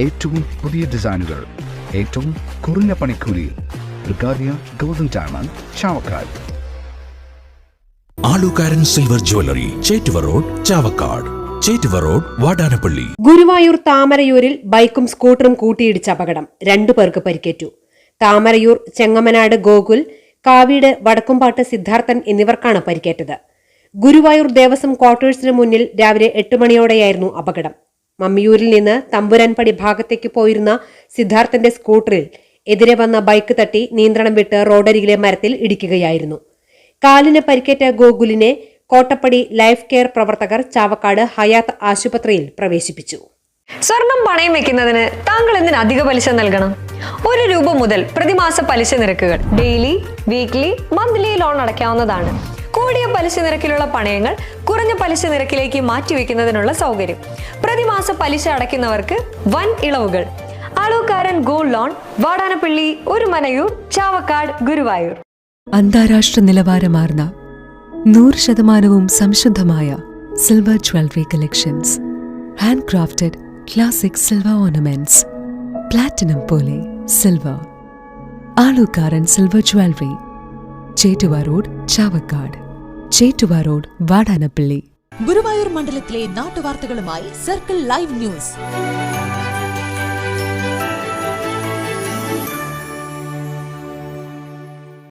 ഏറ്റവും പുതിയ ഡിസൈനുകൾ, ഏറ്റവും കുറഞ്ഞ പണിക്കൂലി. ബ്രിഗാദിയ golden diamond, Chavakkad. Alukkaran silver jewellery, Chettuva road, Chavakkad. Chettuva road, Vadanappally. Guruvayur താമരയൂരിൽ ബൈക്കും സ്കൂട്ടറും കൂട്ടിയിടിച്ച അപകടം, 2 പേർക്ക് പരിക്കേറ്റു. താമരയൂർ ചെങ്ങമനാട് ഗോകുൽ, കാവീട് വടക്കുംപാട്ട് സിദ്ധാർത്ഥൻ എന്നിവർക്കാണ് പരിക്കേറ്റത്. ഗുരുവായൂർ ദേവസ്വം ക്വാർട്ടേഴ്സിന് മുന്നിൽ രാവിലെ 8 മണിയോടെയായിരുന്നു അപകടം. മമ്മിയൂരിൽ നിന്ന് തമ്പുരാൻപടി ഭാഗത്തേക്ക് പോയിരുന്ന സിദ്ധാർത്ഥന്റെ സ്കൂട്ടറിൽ എതിരെ വന്ന ബൈക്ക് തട്ടി നിയന്ത്രണം വിട്ട് റോഡരികിലെ മരത്തിൽ ഇടിക്കുകയായിരുന്നു. കാലിന് പരിക്കേറ്റ ഗോകുലിനെ കോട്ടപ്പടി ലൈഫ് കെയർ പ്രവർത്തകർ ചാവക്കാട് ഹയാത്ത് ആശുപത്രിയിൽ പ്രവേശിപ്പിച്ചു. സ്വർണം പണയം വെക്കുന്നതിന് താങ്കൾ എന്തിന് അധിക പലിശ നൽകണം? 1 രൂപ മുതൽ പ്രതിമാസ പലിശ നിരക്കുകൾ ഡെയിലി, വീക്ക്ലി, മന്ത്ലി ലോൺ അടയ്ക്കാവുന്നതാണ്. കൂടിയ പലിശ നിരക്കിലുള്ള പണയങ്ങൾ കുറഞ്ഞ പലിശ നിരക്കിലേക്ക് മാറ്റിവെക്കുന്നതിനുള്ള സൗകര്യം. പ്രതിമാസ പലിശ അടയ്ക്കുന്നവർക്ക് വൻ ഇളവുകൾ. Alukkaran gold loan, Vadanappally, Orumanayur, Chavakkad, Guruvayur. അന്താരാഷ്ട്ര നിലവാരമാർന്ന 100% സംശുദ്ധമായ silver jewellery collections. Hand crafted classic silver ornaments. Platinum പോലെ silver. Alukkaran silver jewellery, Chettuva road, Chavakkad. Chettuva road, Vadanappally. Guruvayur മണ്ഡലത്തിലെ നാട്ടുവാർത്തകളുമായി സർക്കിൾ ലൈവ് ന്യൂസ്.